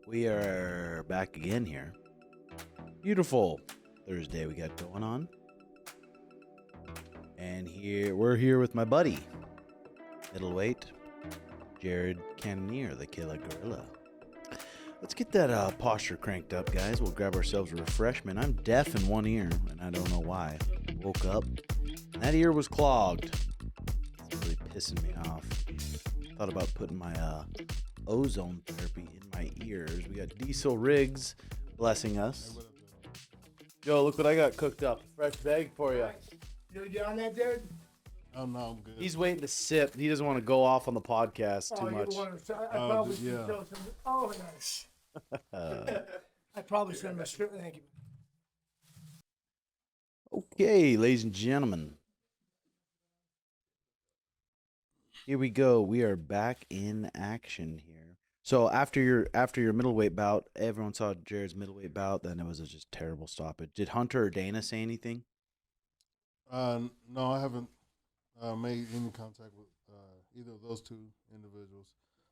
We are back again here. Beautiful Thursday we got going on. And we're here with my buddy, Middleweight Jared Cannonier, the Killer Gorilla. Let's get that posture cranked up, guys. We'll grab ourselves a refreshment. I'm deaf in one ear, and I don't know why. Woke up, and that ear was clogged. It's really pissing me off. Thought about putting my ozone therapy in my ears. We got Diesel Riggs blessing us. Yo, look what I got cooked up. Fresh bag for you. You on that, Jared? Oh, no, I'm good. He's waiting to sip. He doesn't want to go off on the podcast too much. I probably should show some. Oh, nice. I probably should have stripped. Thank you. Okay, ladies and gentlemen. Here we go. We are back in action here. So after your middleweight bout, everyone saw Jared's middleweight bout. Then it was a just terrible stoppage. Did Hunter or Dana say anything? No, I haven't made any contact with either of those two individuals.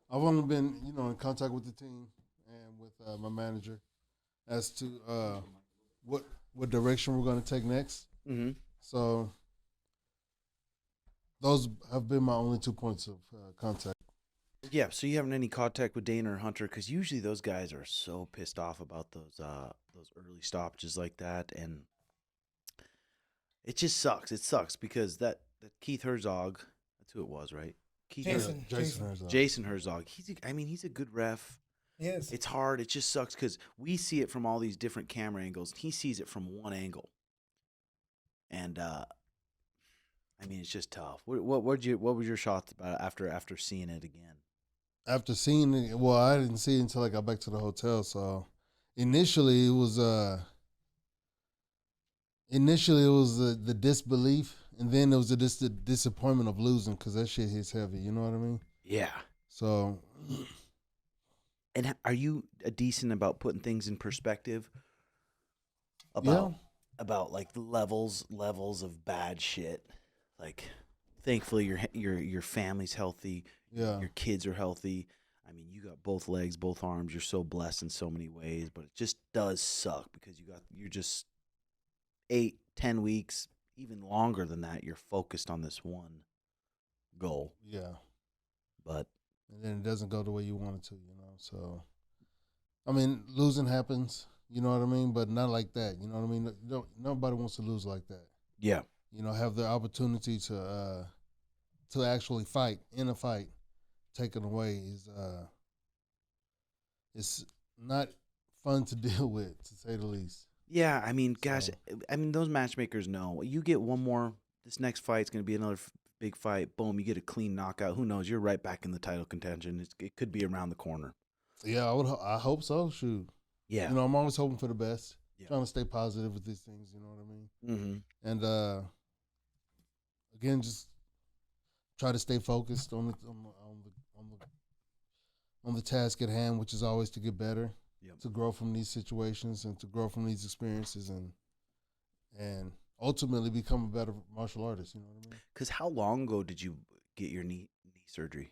I've only been, in contact with the team and with my manager as to what direction we're going to take next. Mm-hmm. So those have been my only 2 points of contact. Yeah, so you haven't any contact with Dana or Hunter because usually those guys are so pissed off about those early stoppages like that, and it just sucks. It sucks because that Keith Herzog, that's who it was, right? Jason Herzog. Jason Herzog. He's a good ref. Yes. It's hard. It just sucks because we see it from all these different camera angles. He sees it from one angle, and it's just tough. What was your shots about after seeing it again? After seeing it, well, I didn't see it until I got back to the hotel. So initially it was the disbelief, and then it was the disappointment of losing because that shit hits heavy. You know what I mean? Yeah. So. And are you decent about putting things in perspective? About like the levels of bad shit. Like, thankfully your family's healthy. Yeah. Your kids are healthy. I mean, you got both legs, both arms. You're so blessed in so many ways, but it just does suck because you're just 8-10 weeks, even longer than that. You're focused on this one goal. Yeah. But. And then it doesn't go the way you want it to, So, I mean, losing happens, you know what I mean? But not like that, you know what I mean? Nobody wants to lose like that. Yeah. Have the opportunity to actually fight, in a fight, taken away is not fun to deal with, to say the least. Yeah, gosh, those matchmakers know. You get one more, this next fight's going to be another big fight. Boom, you get a clean knockout. Who knows? You're right back in the title contention. It could be around the corner. Yeah, I hope so. Shoot. Yeah. I'm always hoping for the best. Yeah. Trying to stay positive with these things. You know what I mean? Mm-hmm. And again, just try to stay focused on the task at hand, which is always to get better, to grow from these situations, and to grow from these experiences, and ultimately become a better martial artist. You know what I mean? Because how long ago did you get your knee surgery?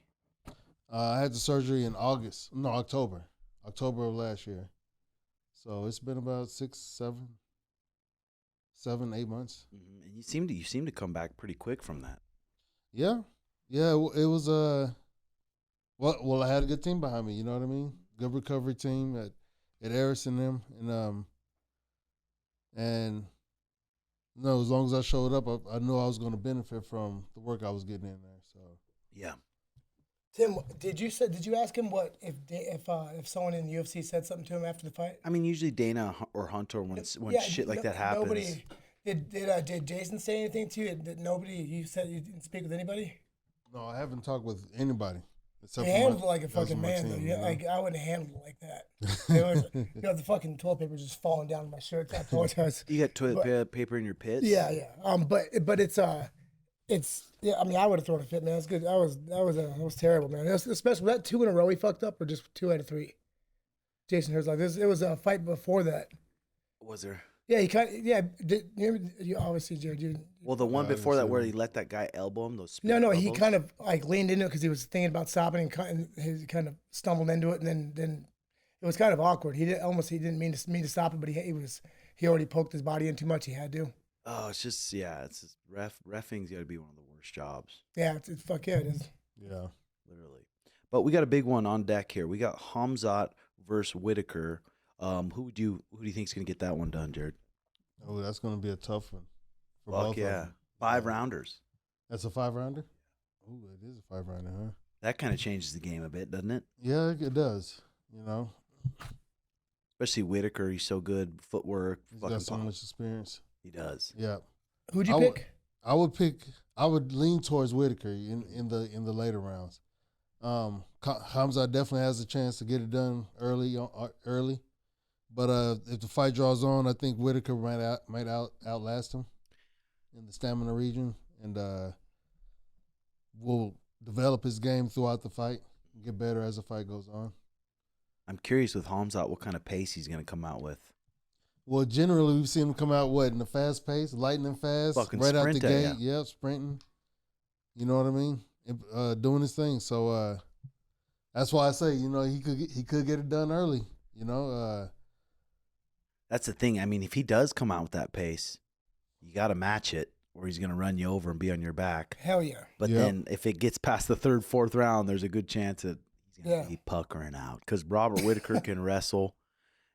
I had the surgery in October of last year. So it's been about 7, 8 months. Mm-hmm. And you seem to come back pretty quick from that. Yeah. It was well, I had a good team behind me. You know what I mean? Good recovery team at Eris and them, and as long as I showed up, I knew I was going to benefit from the work I was getting in there. So yeah. Tim, did you ask him what if someone in the UFC said something to him after the fight? Usually Dana or Hunter when shit like that happens. Nobody did Jason say anything to you? You said you didn't speak with anybody? No, I haven't talked with anybody. You handled it like a fucking man, though. Yeah, like I wouldn't handle it like that. The fucking toilet paper just falling down in my shirt. I apologize. You got toilet paper in your pits? Yeah. But it's yeah. I would have thrown a fit, man. That's good. That was terrible, man. Especially that 2 in a row he fucked up, or just 2 out of 3. Jason Herzog. It was a fight before that. Was there? Yeah, you obviously, Jared. Well, the one before that where he let that guy elbow him, those No, elbows? he kind of like leaned into it because he was thinking about stopping, and he kind of stumbled into it, and then it was kind of awkward. He didn't mean to stop it, but he already poked his body in too much. He had to. Oh, it's just reffing's got to be one of the worst jobs. Yeah, it's fuck yeah, it is. Yeah. Literally. But we got a big one on deck here. We got Khamzat versus Whittaker. Who do you think is going to get that one done, Jared? Oh, that's going to be a tough one. For Fuck both of yeah. them. 5 rounders. That's a 5-rounder? Oh, it is a 5-rounder, huh? That kind of changes the game a bit, doesn't it? Yeah, it does. You know, Especially Whittaker. He's so good. Footwork. he's fucking got so pop. much experience. He does. Yeah. Who'd you I would- pick? I would lean towards Whittaker in the later rounds. Khamzat definitely has a chance to get it done early. But if the fight draws on, I think Whittaker might outlast him in the stamina region, and will develop his game throughout the fight and get better as the fight goes on. I'm curious with Khamzat what kind of pace he's going to come out with. Well, generally we've seen him come out in the fast pace, lightning fast, Fucking right out the sprint at gate. ya. Yep, sprinting. You know what I mean? Doing his thing. So that's why I say, he could get it done early. That's the thing. I mean, if he does come out with that pace, you got to match it or he's going to run you over and be on your back. Hell yeah. But Yep. then if it gets past the 3rd, 4th round, there's a good chance that he's going to Yeah. be puckering out because Robert Whittaker can wrestle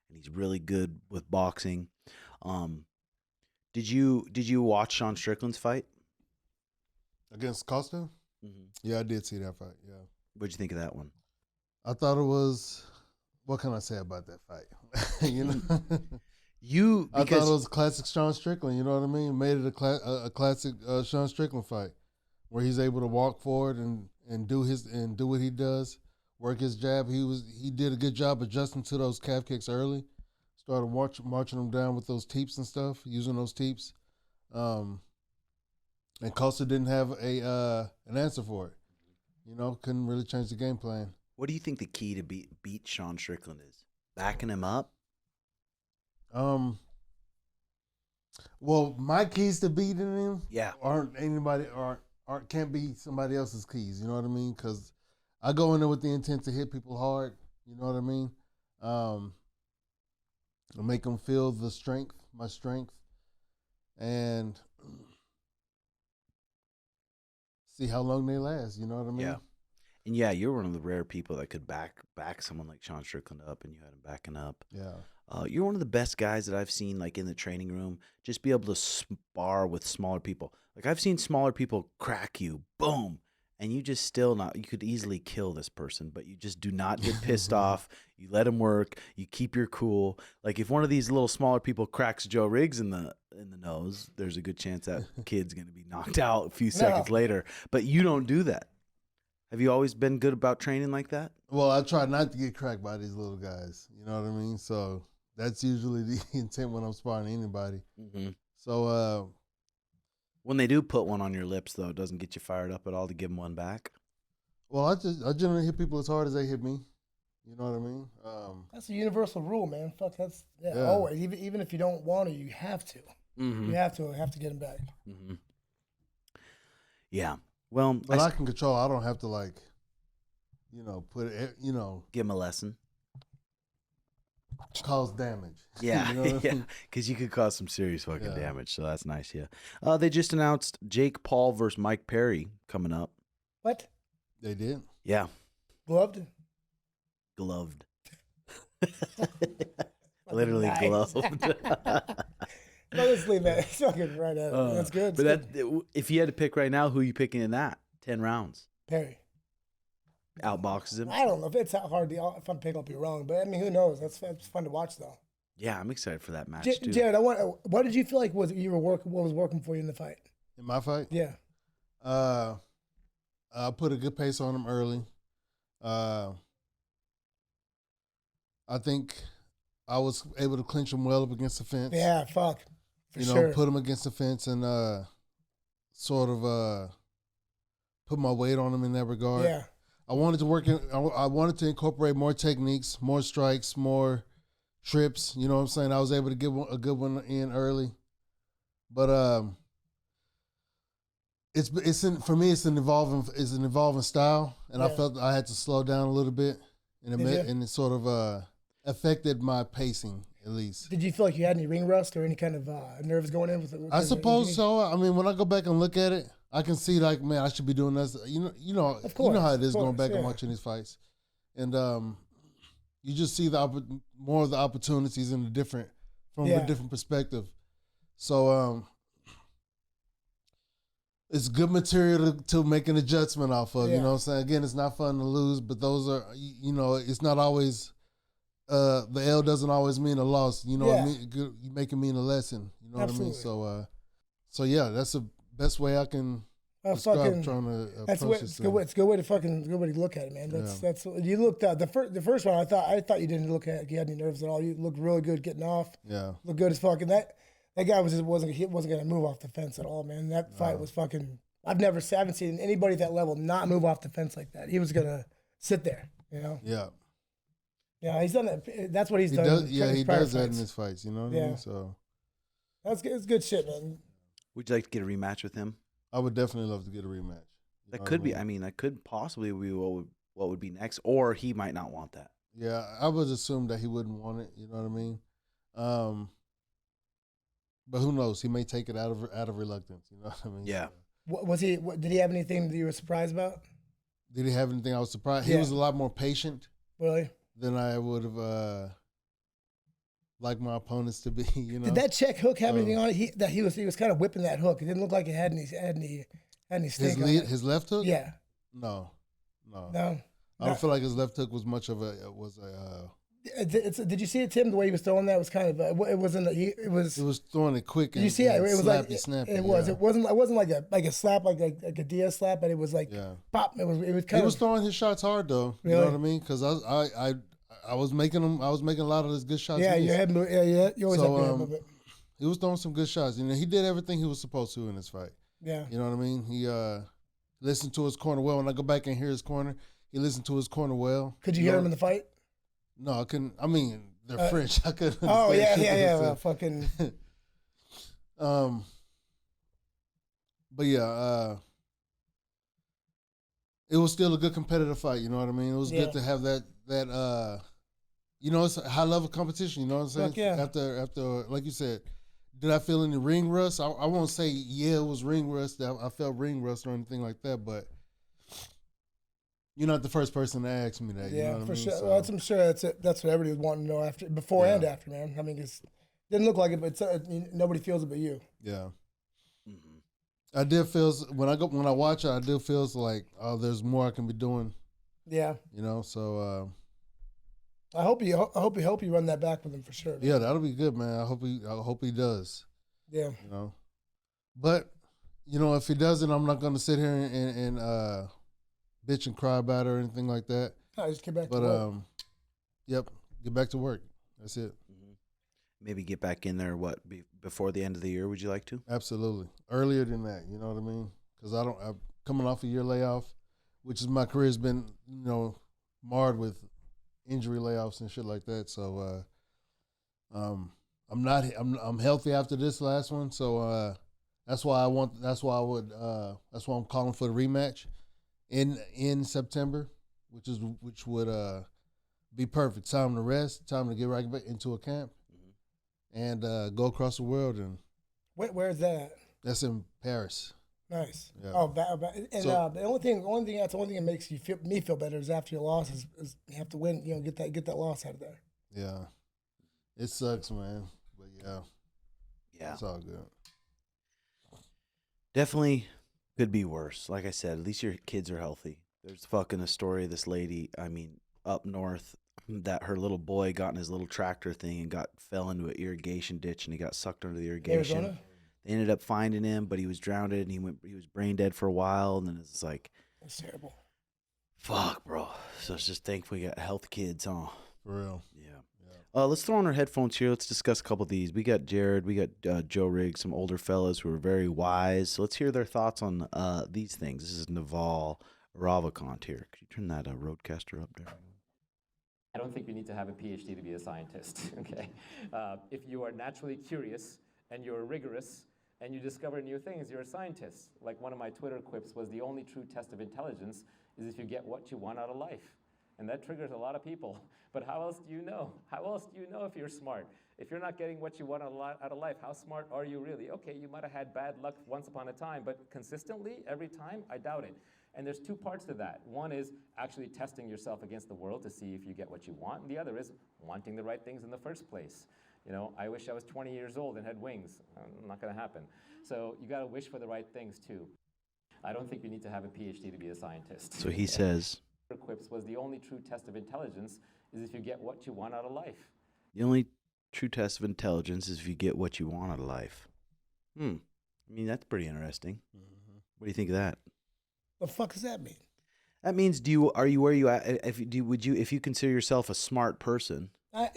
and he's really good with boxing. Did you watch Sean Strickland's fight? Against Costa? Mm-hmm. Yeah, I did see that fight. Yeah. What'd you think of that one? I thought it was, what can I say about that fight? I thought it was a classic Sean Strickland, you know what I mean? Made it a classic Sean Strickland fight where he's able to walk forward and do what he does, work his jab. He did a good job adjusting to those calf kicks early. Started marching them down with those teeps and stuff, using those teeps. And Costa didn't have an answer for it. Couldn't really change the game plan. What do you think the key to beat Sean Strickland is? Backing him up? Well, my keys to beating him Yeah. can't be somebody else's keys. You know what I mean? Because I go in there with the intent to hit people hard. You know what I mean? To make them feel my strength, and see how long they last. You know what I mean? Yeah. And yeah, you're one of the rare people that could back someone like Sean Strickland up, and you had him backing up. Yeah. You're one of the best guys that I've seen, like in the training room, just be able to spar with smaller people. Like I've seen smaller people crack you, boom, and you just still not. You could easily kill this person, but you just do not get pissed off. You let him work. You keep your cool. Like if one of these little smaller people cracks Joe Riggs in the nose, there's a good chance that kid's gonna be knocked out a few seconds later. But you don't do that. Have you always been good about training like that? Well, I try not to get cracked by these little guys. You know what I mean? So that's usually the intent when I'm sparring anybody. Mm-hmm. So when they do put one on your lips, though, it doesn't get you fired up at all to give them one back. well, I generally hit people as hard as they hit me. You know what I mean? That's a universal rule, man. Fuck, Yeah. always. Even if you don't want to, you have to. Mm-hmm. You have to get him back. Mm-hmm. Yeah. Well, But I can control. I don't have to put it. give them a lesson. Cause damage. Yeah, You know what I yeah, mean? because you could cause some serious fucking Yeah. damage. So that's nice. Yeah. They just announced Jake Paul versus Mike Perry coming up. What? They did. Yeah, Gloved? gloved. Literally Nice. gloved. Honestly, man, it's fucking right at it. That's good. But It's good. if you had to pick right now, who you picking in that 10 rounds? Perry. Outboxes him. I don't know if it's hard. If I'm picking up, you're wrong. But I mean, who knows? That's fun to watch, though. Yeah, I'm excited for that match too. Jared, what did you feel like what was working for you in the fight? In my fight, Yeah. I put a good pace on him early. I think I was able to clinch him well up against the fence. Yeah, fuck. For sure. Put him against the fence and sort of put my weight on him in that regard. Yeah. I wanted to incorporate more techniques, more strikes, more trips. You know what I'm saying? I was able to get a good one in early, but for me it's an evolving style, and I Yeah. felt I had to slow down a little bit Did you? and sort of affected my pacing at least. Did you feel like you had any ring rust or any kind of nerves going in with it? I suppose so. I mean, when I go back and look at it, I can see like, man, I should be doing this. You know how it is going back and watching these fights, and you just see more of the opportunities from a different perspective. So it's good material to make an adjustment off of. You know what I'm saying? Again, it's not fun to lose, but those are, it's not always. The L doesn't always mean a loss. You know what I mean? You make it mean a lesson. You know what I mean? So yeah, that's the best way I can describe trying to approach this. It's a good way to look at it, man. That's you looked at the first one. I thought you didn't look at you had any nerves at all. You looked really good getting off. Yeah, looked good as fucking that guy wasn't gonna move off the fence at all, man. That fight was fucking. I haven't seen anybody at that level not move off the fence like that. He was gonna sit there, you know. Yeah. Yeah, he's done that. That's what he's done. He does that in his fights. You know what I mean? So it's good shit, man. Would you like to get a rematch with him? I would definitely love to get a rematch. That could be. I mean, that could possibly be what would be next, or he might not want that. Yeah, I would assume that he wouldn't want it. You know what I mean? But who knows? He may take it out of reluctance. You know what I mean? Yeah. Did he have anything that you were surprised about? Did he have anything I was surprised? Yeah. He was a lot more patient. Really? Than I would have liked my opponents to be. You know. Did that check hook have anything on it? He was kind of whipping that hook. It didn't look like it had any stink on it. His left hook? Yeah. No. I don't feel like his left hook was much of a Did you see it, Tim? The way he was throwing that was kind of it wasn't. It was throwing it quick. Did you see it? It was snappy, like snappy. It was. It wasn't like a slap like a Diaz slap, but it was like pop. It was kind of. He was throwing his shots hard though. Really? You know what I mean? Because I was making them. I was making a lot of his good shots. Yeah, your head move. Yeah. You always have your head move it. He was throwing some good shots. You know, he did everything he was supposed to in this fight. Yeah. You know what I mean? He listened to his corner well. When I go back and hear his corner, he listened to his corner well. Could you hear him in the fight? No, I couldn't. I mean, they're French. I couldn't. Oh yeah. Well, fucking. But yeah, it was still a good competitive fight. You know what I mean? It was good to have that. It's a high level competition. You know what I'm saying? Fuck yeah. After, like you said, did I feel any ring rust? I won't say it was ring rust. I felt ring rust or anything like that, but. You're not the first person to ask me that. Yeah, you know what for I mean? sure. So, Well, I'm sure that's what everybody was wanting to know before and after, man. I mean, it didn't look like it, but nobody feels it but you. Yeah. Mm-hmm. I did feel when I watch it, I do feel like there's more I can be doing. Yeah. You know, so. I hope you run that back with him for sure. Man. Yeah, that'll be good, man. I hope he does. Yeah. You know, but if he doesn't, I'm not going to sit here and bitch and cry about it or anything like that. I just get back to work. Yep, get back to work. That's it. Mm-hmm. Maybe get back in there. Before the end of the year? Would you like to? Absolutely, earlier than that. You know what I mean? Because I'm coming off a year layoff, which is my career's been marred with injury layoffs and shit like that. So I'm healthy after this last one. So that's why I'm calling for the rematch. In September, which would be perfect. Time to rest, time to get right back into a camp, and go across the world. And where's that at? That's in Paris. Nice. Yeah. Oh, the only thing that makes me feel better is after your loss is you have to win. Get that loss out of there. Yeah, it sucks, man. But yeah, it's all good. Definitely. Could be worse. Like I said, at least your kids are healthy. There's fucking a story of this lady, up north, that her little boy got in his little tractor thing and fell into an irrigation ditch and he got sucked under the irrigation. Arizona? They ended up finding him, but he was drowned and he was brain dead for a while. And then it's like, that's terrible. Fuck, bro. So it's just thankful we got healthy kids, huh? For real. Yeah. Let's throw on our headphones here. Let's discuss a couple of these. We got Jared, we got Joe Riggs, some older fellas who are very wise. So let's hear their thoughts on these things. This is Naval, Ravikant here. Could you turn that roadcaster up there? I don't think you need to have a PhD to be a scientist, okay? If you are naturally curious and you're rigorous and you discover new things, you're a scientist. Like one of my Twitter quips was, the only true test of intelligence is if you get what you want out of life. And that triggers a lot of people. But how else do you know? How else do you know if you're smart? If you're not getting what you want out of life, how smart are you really? Okay, you might have had bad luck once upon a time, but consistently, every time, I doubt it. And there's two parts to that. One is actually testing yourself against the world to see if you get what you want, and the other is wanting the right things in the first place. You know, I wish I was 20 years old and had wings. Not gonna happen. So you gotta wish for the right things too. I don't think you need to have a PhD to be a scientist. So he says, Quips was the only true test of intelligence is if you get what you want out of life. the only true test of intelligence is if you get what you want out of life. I mean, that's pretty interesting. What do you think of that? The fuck does that mean? That means are you where you at? If you consider yourself a smart person,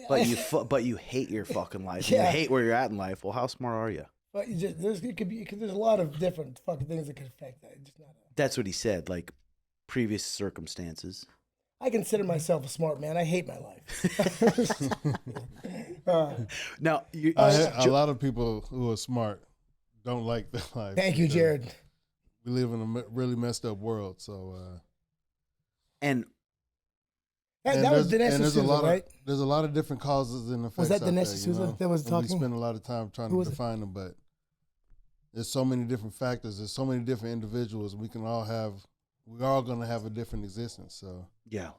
but you hate your fucking life, Yeah. and you hate where you're at in life, well, how smart are you? But there's a lot of different fucking things that could affect that. Just not. That's what he said. Like previous circumstances. I consider myself a smart man. I hate my life. Now, a lot of people who are smart don't like their life. Thank you, Jared. We live in a really messed up world, so. And That was Dinesh there's D'Souza, right? There's a lot of different causes and effects. Was that out Dinesh there, D'Souza that was and talking? We spend a lot of time trying Who to was it? define them, but there's so many different factors. There's so many different individuals. We're all going to have a different existence. So yeah,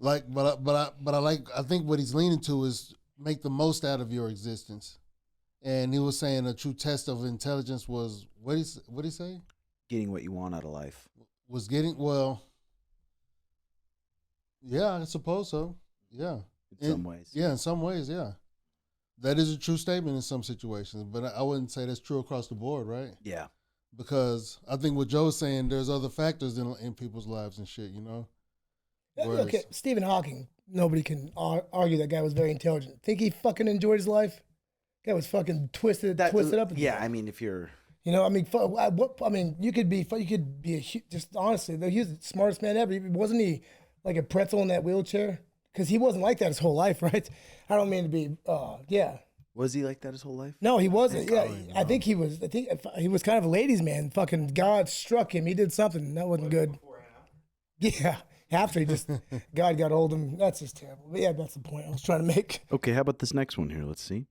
I think what he's leaning to is make the most out of your existence. And he was saying a true test of intelligence was what he say? getting what you want out of life. Was getting yeah, I suppose so. Yeah. In some ways. Yeah, in some ways, yeah. That is a true statement in some situations, but I wouldn't say that's true across the board, right? Yeah. Because I think what Joe's saying, there's other factors in people's lives and shit, you know? Whereas, Okay, Stephen Hawking. Nobody can argue that guy was very intelligent. Think he fucking enjoyed his life? Guy was fucking twisted up. Yeah, I mean, if you're... You know, I mean, you could be just honestly, though, he was the smartest man ever. Wasn't he like a pretzel in that wheelchair? Because he wasn't like that his whole life, right? I don't mean to be, yeah. Was he like that his whole life? No, he wasn't. Yeah, I think he was kind of a ladies' man. Fucking God struck him. He did something that wasn't good. Yeah, after he just God got hold of him. That's just terrible. But yeah, that's the point I was trying to make. Okay, how about this next one here? Let's see.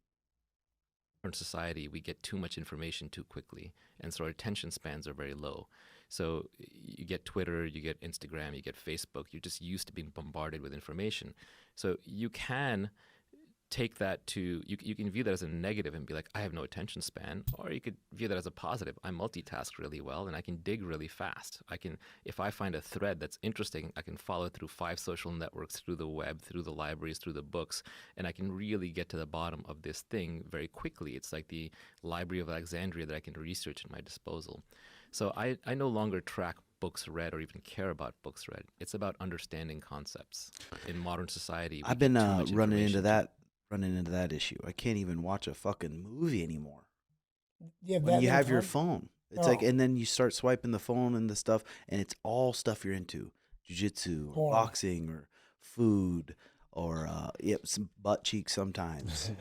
In society, we get too much information too quickly, and so our attention spans are very low. So you get Twitter, you get Instagram, you get Facebook. You're just used to being bombarded with information. So you can take that to, you can view that as a negative and be like, I have no attention span, or you could view that as a positive. I multitask really well and I can dig really fast. If I find a thread that's interesting, I can follow through 5 social networks, through the web, through the libraries, through the books, and I can really get to the bottom of this thing very quickly. It's like the Library of Alexandria that I can research at my disposal. So I no longer track books read or even care about books read. It's about understanding concepts. In modern society, I've been running into that issue. I can't even watch a fucking movie anymore. Yeah, when you have your phone, it's like, and then you start swiping the phone and the stuff, and it's all stuff you're into: jiu-jitsu, or boxing, or food, or some butt cheeks sometimes.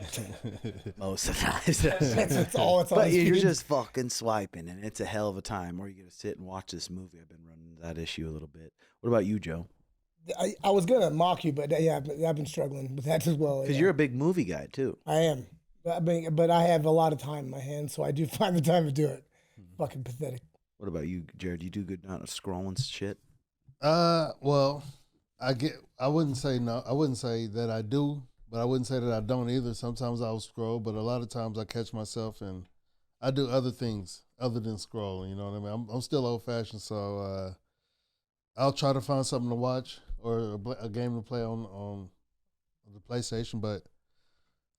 Most of the times. That's all it's But you're just fucking swiping, and it's a hell of a time. Or you're gonna sit and watch this movie. I've been running into that issue a little bit. What about you, Joe? I was gonna mock you, but yeah, I've been struggling with that as well. Because you're a big movie guy too. I am, but I have a lot of time in my hands, so I do find the time to do it. Fucking pathetic. What about you, Jared? You do good not scrolling shit? Well, I wouldn't say no. I wouldn't say that I do, but I wouldn't say that I don't either. Sometimes I'll scroll, but a lot of times I catch myself and I do other things other than scrolling. You know what I mean? I'm still old fashioned, so I'll try to find something to watch or a game to play on the PlayStation, but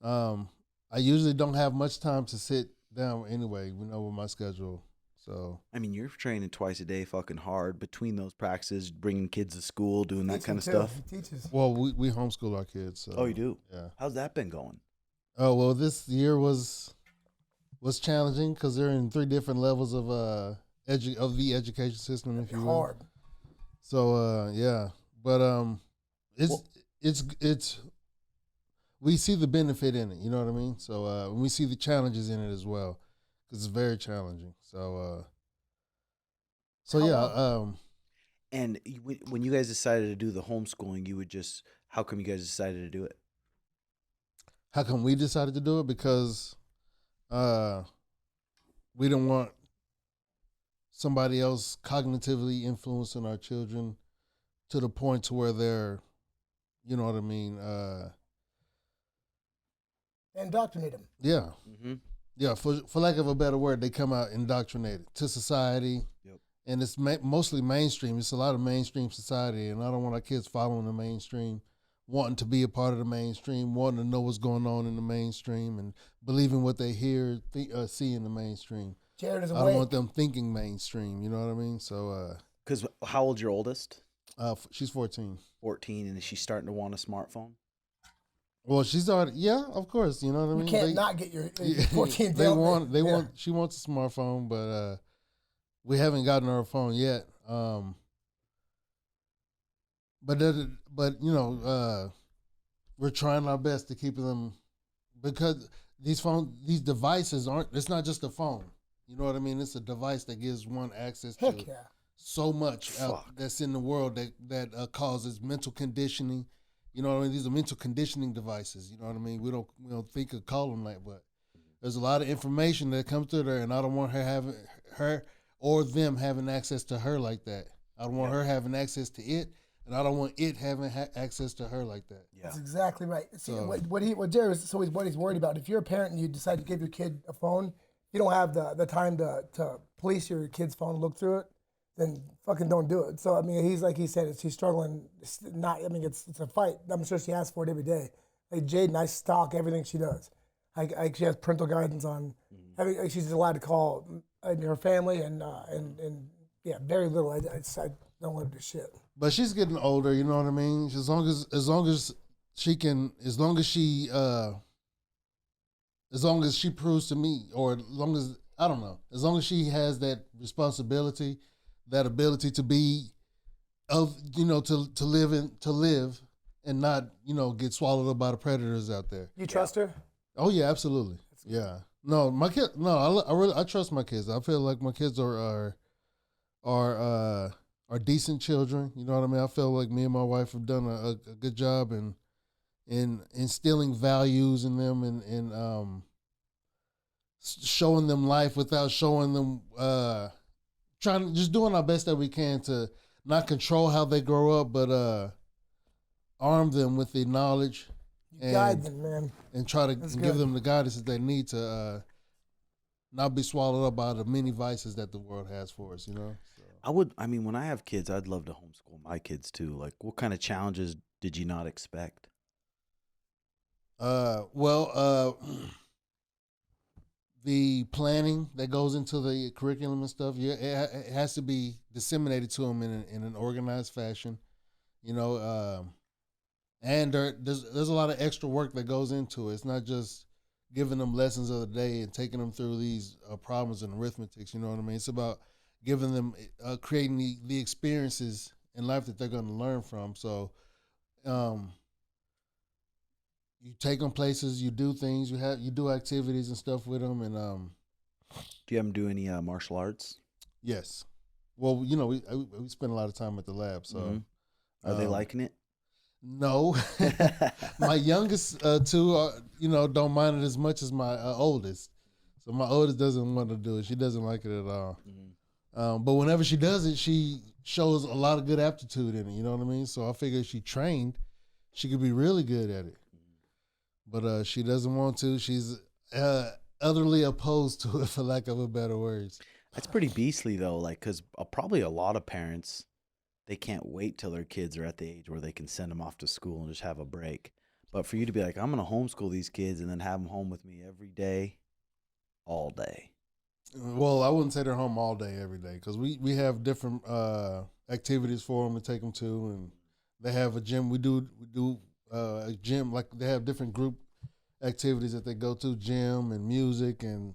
I usually don't have much time to sit down anyway, with my schedule. So I mean, you're training twice a day, fucking hard between those practices, bringing kids to school, doing that kind of stuff. Well, we homeschool our kids. So, oh, you do? Yeah. How's that been going? Oh well, this year was challenging because they're in 3 different levels of the education system, if you will. Hard. So yeah, but it's we see the benefit in it. You know what I mean? So we see the challenges in it as well because it's very challenging. So yeah. And when you guys decided to do the homeschooling, you would just, how come you guys decided to do it? How come we decided to do it? Because we don't want somebody else cognitively influencing our children to the point to where they're, you know what I mean? Indoctrinate them. Yeah. Mm-hmm. Yeah, for lack of a better word, they come out indoctrinated to society. Yep. And it's mostly mainstream. It's a lot of mainstream society, and I don't want our kids following the mainstream, wanting to be a part of the mainstream, wanting to know what's going on in the mainstream, and believing what they hear, see in the mainstream. Jared is I awake. don't want them thinking mainstream. You know what I mean? So, Because how old's your oldest? she's 14. 14, and is she starting to want a smartphone? Well, she's already, yeah, of course. You know what I mean? You can't not get your 14th. She wants a smartphone, but we haven't gotten her a phone yet. But you know, we're trying our best to keep them, because these devices aren't. It's not just a phone. You know what I mean? It's a device that gives one access to Heck yeah. so much that's in the world that causes mental conditioning. You know what I mean? These are mental conditioning devices. You know what I mean? We don't think of call them that, but there's a lot of information that comes through there, and I don't want her or them having access to her like that. I don't want her having access to it, and I don't want it having access to her like that. Yeah. That's exactly right. See, what Jared was always what he's worried about. If you're a parent and you decide to give your kid a phone, you don't have the time to police your kid's phone and look through it, then fucking don't do it. So I mean, he's like he said, she's struggling. It's a fight. I'm sure she asks for it every day. Like Jaden, I stalk everything she does. She has parental guidance on. She's allowed to call her family and yeah, very little. I don't let her do shit. But she's getting older. You know what I mean? As long as she proves to me, or as long as I don't know, as long as she has that responsibility, that ability to be to live and not get swallowed up by the predators out there. You trust her? Oh yeah, absolutely. Yeah. No, my kid. No, I trust my kids. I feel like my kids are decent children. You know what I mean? I feel like me and my wife have done a good job in instilling values in them and showing them life without showing them just doing our best that we can to not control how they grow up, but arm them with the knowledge and guide them, man, and try to give them the guidance that they need to not be swallowed up by the many vices that the world has for us. You know. So. When I have kids, I'd love to homeschool my kids too. Like, what kind of challenges did you not expect? The planning that goes into the curriculum and stuff, yeah, it has to be disseminated to them in an organized fashion, you know. And there's a lot of extra work that goes into it. It's not just giving them lessons of the day and taking them through these problems and arithmetics. You know what I mean? It's about giving them, creating the experiences in life that they're going to learn from. So, you take them places, you do things, you do activities and stuff with them, and do you have them do any martial arts? Yes. Well, you know, we spend a lot of time at the lab, so Are they liking it? No. My youngest two, don't mind it as much as my oldest. So my oldest doesn't want to do it. She doesn't like it at all. Mm-hmm. But whenever she does it, she shows a lot of good aptitude in it. You know what I mean? So I figure if she trained, she could be really good at it. But she doesn't want to. She's utterly opposed to it, for lack of a better words. That's pretty beastly, though, like, because probably a lot of parents, they can't wait till their kids are at the age where they can send them off to school and just have a break. But for you to be like, I'm going to homeschool these kids and then have them home with me every day, all day. Well, I wouldn't say they're home all day, every day, because we have different activities for them to take them to, and they have a gym. We do a gym, like they have different group activities that they go to, gym and music and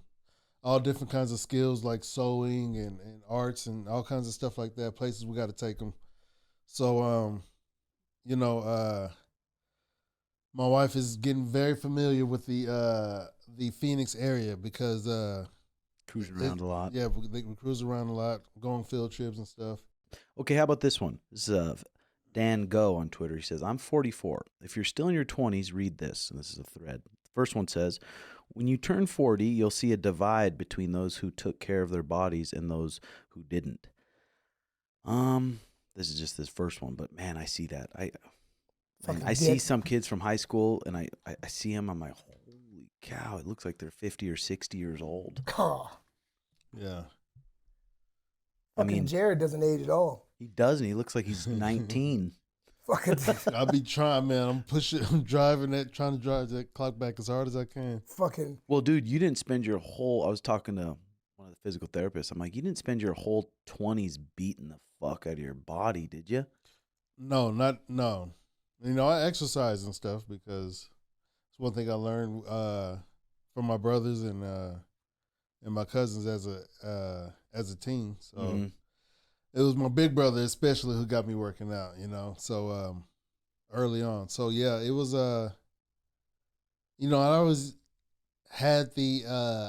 all different kinds of skills like sewing and arts and all kinds of stuff like that, places we got to take them. So, my wife is getting very familiar with the Phoenix area because cruising around a lot. Yeah, we cruise around a lot, go on field trips and stuff. Okay, how about this one? This is Dan Go on Twitter. He says, I'm 44. If you're still in your 20s, read this. And this is a thread. The first one says, when you turn 40, you'll see a divide between those who took care of their bodies and those who didn't. This is just this first one, but man, I see that. I see some kids from high school, and I see them. I'm like, holy cow! It looks like they're 50 or 60 years old. Yeah. I mean, Jared doesn't age at all. He doesn't. He looks like he's 19. Fucking. I'll be trying, man. I'm driving that, trying to drive that clock back as hard as I can. Fucking. Well, dude, you didn't spend your whole. I was talking to one of the physical therapists. I'm like, you didn't spend your whole 20s beating the fuck out of your body, did you? No. You know, I exercise and stuff because it's one thing I learned from my brothers and my cousins as a teen. So it was my big brother especially who got me working out, you know. So early on. So yeah, it was you know, I always had the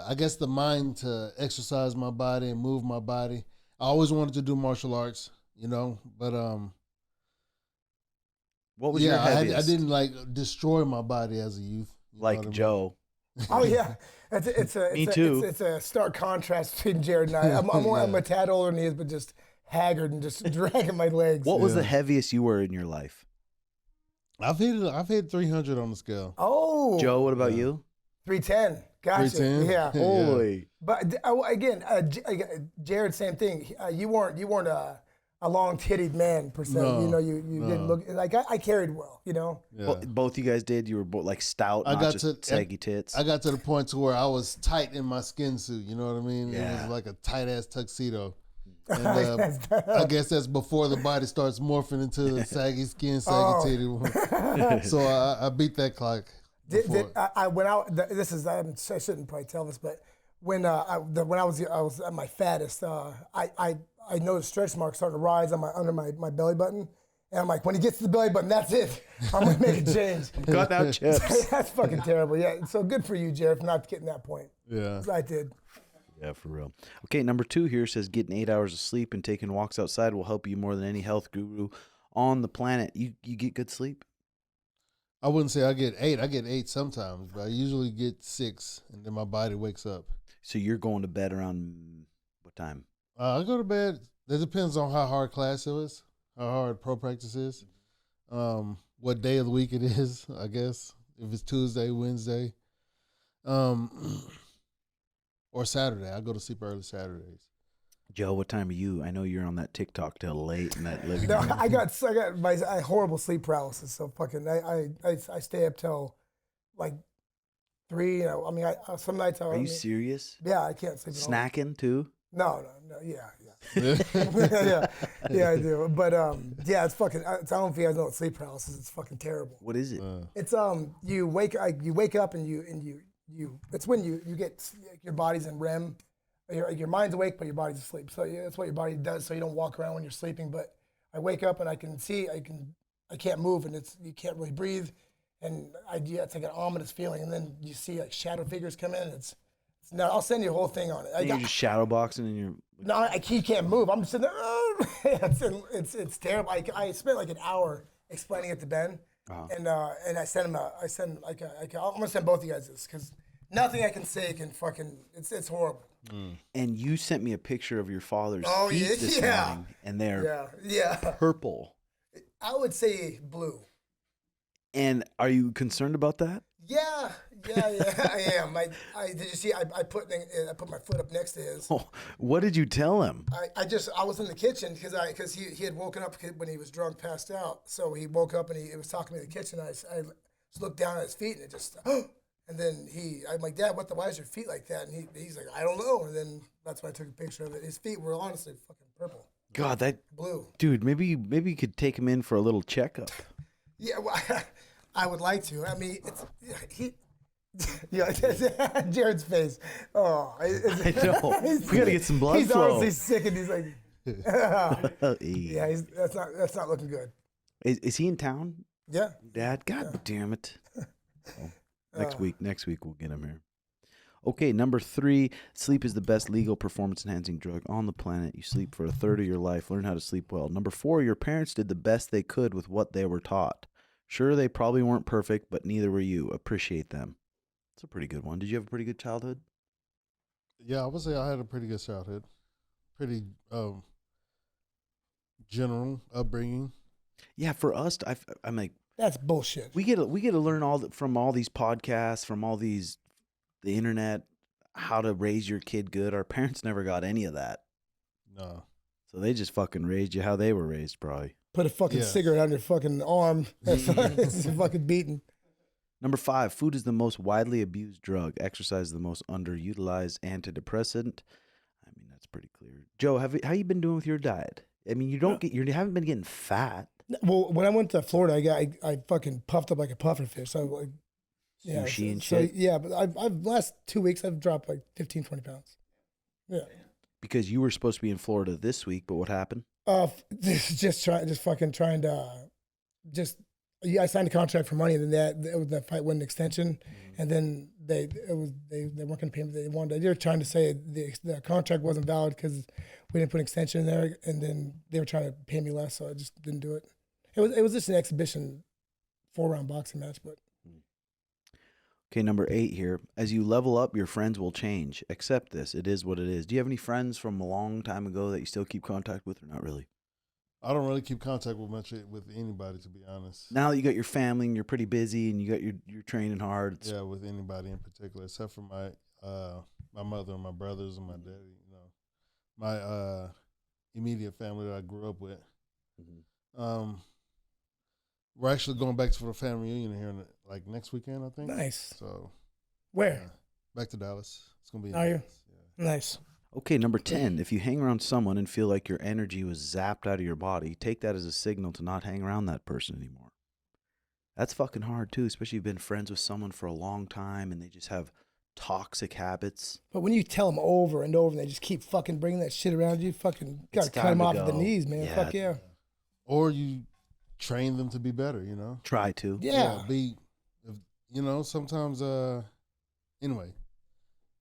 I guess the mind to exercise my body and move my body. I always wanted to do martial arts, you know, but what was your heaviest? I didn't like destroy my body as a youth. Like Joe. Oh yeah, Me too. It's a stark contrast between Jared and I. I'm a tad older than he is, but just haggard and just dragging my legs. What was the heaviest you were in your life? I've hit 300 on the scale. Oh, Joe, what about you? 310. Gotcha. 310? Yeah. Holy. But again, Jared, same thing. You weren't a long-tittied man per se. No, you know, you didn't look like I carried well. You know. Yeah. Well, both you guys did. You were both like stout, not just saggy tits. I got to the point to where I was tight in my skin suit. You know what I mean? Yeah. It was like a tight ass tuxedo. And I guess that's before the body starts morphing into the saggy skin, saggy titty one. So I beat that clock. I went out. This is I shouldn't probably tell this, but when I was at my fattest, I noticed stretch marks starting to rise on under my belly button, and I'm like, when he gets to the belly button, that's it. I'm gonna make a change. Cut out chips. That's fucking terrible. Yeah. So good for you, Jared, for not getting that point. Yeah. I did. Yeah, for real. Okay, number 2 here says getting 8 hours of sleep and taking walks outside will help you more than any health guru on the planet. You get good sleep? I wouldn't say I get 8. I get 8 sometimes, but I usually get 6, and then my body wakes up. So you're going to bed around what time? I go to bed. It depends on how hard class it is, how hard pro practice is, what day of the week it is, I guess. If it's Tuesday, Wednesday, or Saturday. I go to sleep early Saturdays. Joe, what time are you? I know you're on that TikTok till late in that living No, room. I got my horrible sleep paralysis. So fucking I stay up till like 3. You know, I mean, some nights Are you serious? Yeah, I can't sleep. Snacking too? No, yeah. yeah, I do. But yeah, it's fucking. I don't know if you guys know what sleep paralysis. It's fucking terrible. What is it? It's you wake up and you. It's when you get your body's in REM. Your mind's awake, but your body's asleep. So that's what your body does. So you don't walk around when you're sleeping. But I wake up and I can't move, and you can't really breathe, and it's like an ominous feeling. And then you see like shadow figures come in. No, I'll send you a whole thing on it. You're just shadow boxing and you're. No, he can't move. I'm just sitting there. It's terrible. I spent like an hour explaining it to Ben, and I sent him. I'm gonna send both of you guys this because nothing I can say can fucking. It's horrible. And you sent me a picture of your father's feet this morning, and they're purple. I would say blue. And are you concerned about that? Yeah, I am. Did you see? I put my foot up next to his. Oh, what did you tell him? I was in the kitchen because he had woken up when he was drunk, passed out. So he woke up and he was talking to me in the kitchen. I just looked down at his feet and it just. And then I'm like, Dad, why is your feet like that? And he's like, I don't know. And then that's when I took a picture of it. His feet were honestly fucking purple. God, that blue. Dude, maybe you could take him in for a little checkup. Yeah, well, I would like to. I mean, Jared's face. Oh, I know. We gotta get some blood flow. He's honestly sick, and he's like, yeah, that's not looking good. Is he in town? Yeah. Dad, God damn it. Well, next week we'll get him here. Okay, number 3, sleep is the best legal performance-enhancing drug on the planet. You sleep for a third of your life. Learn how to sleep well. Number 4, your parents did the best they could with what they were taught. Sure, they probably weren't perfect, but neither were you. Appreciate them. That's a pretty good one. Did you have a pretty good childhood? Yeah, I would say I had a pretty good childhood. Pretty general upbringing. Yeah, for us, I'm like, That's bullshit. we get to learn from all these podcasts, from all these the internet, how to raise your kid good. Our parents never got any of that, No. so they just fucking raised you how they were raised, probably. Put a fucking Yeah. cigarette on your fucking arm. That's fucking beating. Number 5, food is the most widely abused drug. Exercise is the most underutilized antidepressant. I mean, that's pretty clear. Joe, how you been doing with your diet? I mean, you haven't been getting fat. Well, when I went to Florida, I fucking puffed up like a puffer fish. So like, yeah, Sushi and so, shit. yeah, but I've last 2 weeks I've dropped like 15, 20 pounds. Yeah. Because you were supposed to be in Florida this week, but what happened? Just fucking trying to I signed a contract for money, and then that fight went an extension, and then they weren't gonna pay me. They were trying to say the contract wasn't valid because we didn't put an extension in there, and then they were trying to pay me less, so I just didn't do it. It was just an exhibition 4-round boxing match, but. Okay, number 8 here. As you level up, your friends will change. Accept this. It is what it is. Do you have any friends from a long time ago that you still keep contact with, or not really? I don't really keep contact with anybody, to be honest. Now that you got your family and you're pretty busy and you got you're training hard. Yeah, with anybody in particular, except for my my mother and my brothers and my daddy. You know, my immediate family that I grew up with. Mm-hmm. We're actually going back for the family reunion here like next weekend, I think. Nice. So Where? back to Dallas. It's gonna be. Are you? Dallas. Yeah. Nice. Okay, number 10. If you hang around someone and feel like your energy was zapped out of your body, take that as a signal to not hang around that person anymore. That's fucking hard too, especially if you've been friends with someone for a long time and they just have toxic habits. But when you tell them over and over and they just keep fucking bringing that shit around you, fucking gotta It's cut time them to off at the go. knees, man. Yeah. Fuck yeah. Or you train them to be better. You know. Try to. Yeah. Sometimes. Anyway,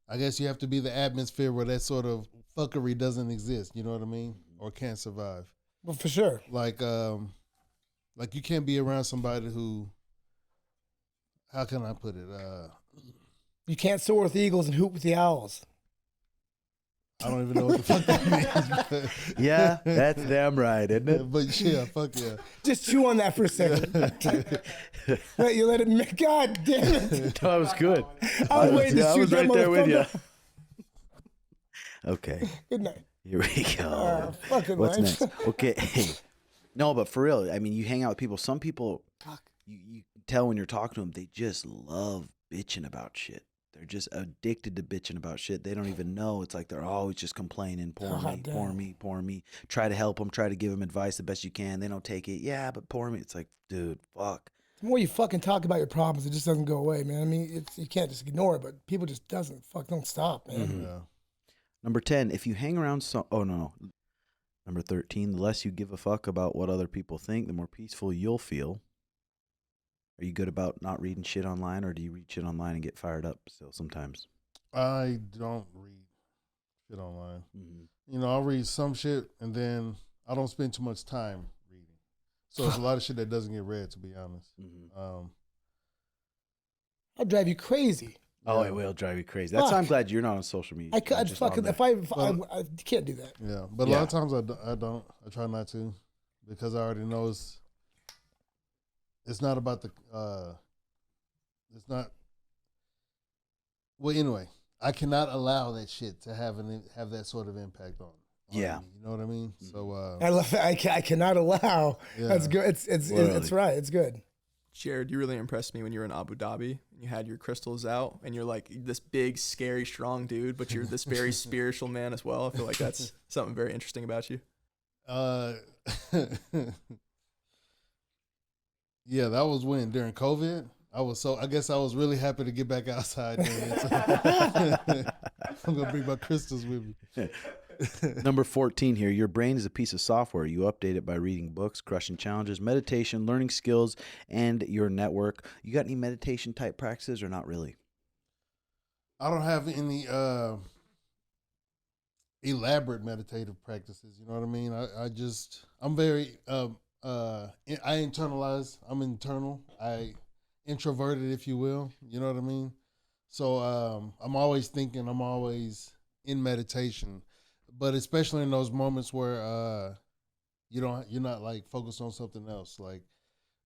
I guess you have to be the atmosphere where that sort of fuckery doesn't exist. You know what I mean? Or can't survive. Well, for sure. Like you can't be around somebody who. How can I put it? You can't soar with the eagles and hoop with the owls. I don't even know what the fuck that means. Yeah, that's damn right, isn't it? But yeah, fuck yeah. Just chew on that for a second. You let it. God damn it! That was good. I was waiting to I shoot was that right there with you. motherfucker. Okay, Good night. here we go. Fucking What's life. next? Okay. No, but for real, I mean, you hang out with people. Some people, you can tell when you're talking to them, they just love bitching about shit. They're just addicted to bitching about shit. They don't even know. It's like they're always just complaining, poor me. Try to help them, try to give them advice the best you can. They don't take it. Yeah, but poor me. It's like, dude, fuck. The more you fucking talk about your problems, it just doesn't go away, man. I mean, you can't just ignore it, but people just don't stop, man. Mhm. Yeah. Number 10, if you hang around Number 13, the less you give a fuck about what other people think, the more peaceful you'll feel. Are you good about not reading shit online, or do you read shit online and get fired up still sometimes? I don't read shit online. Mm-hmm. You know, I'll read some shit and then I don't spend too much time reading. So it's a lot of shit that doesn't get read, to be honest. Mm-hmm. I'll drive you crazy. Oh, it will drive you crazy. That's why I'm glad you're not on social media. I could Just on fucking there. I can't do that. Yeah, but a lot of times I don't. I try not to, because I already know it's not about the. It's not. Well, anyway, I cannot allow that shit to have that sort of impact on Yeah. me, you know what I mean? So I love that. I cannot allow. Yeah. That's good. It's right. It's good. Jared, you really impressed me when you were in Abu Dhabi and you had your crystals out and you're like this big, scary, strong dude, but you're this very spiritual man as well. I feel like that's something very interesting about you. Yeah, that was during COVID. I guess I was really happy to get back outside. I'm gonna bring my crystals with me. Number 14 here. Your brain is a piece of software. You update it by reading books, crushing challenges, meditation, learning skills, and your network. You got any meditation type practices or not really? I don't have any elaborate meditative practices. You know what I mean? I'm very I internalize. I'm internal. I introverted, if you will. You know what I mean? So I'm always thinking. I'm always in meditation, but especially in those moments where you're not like focused on something else, like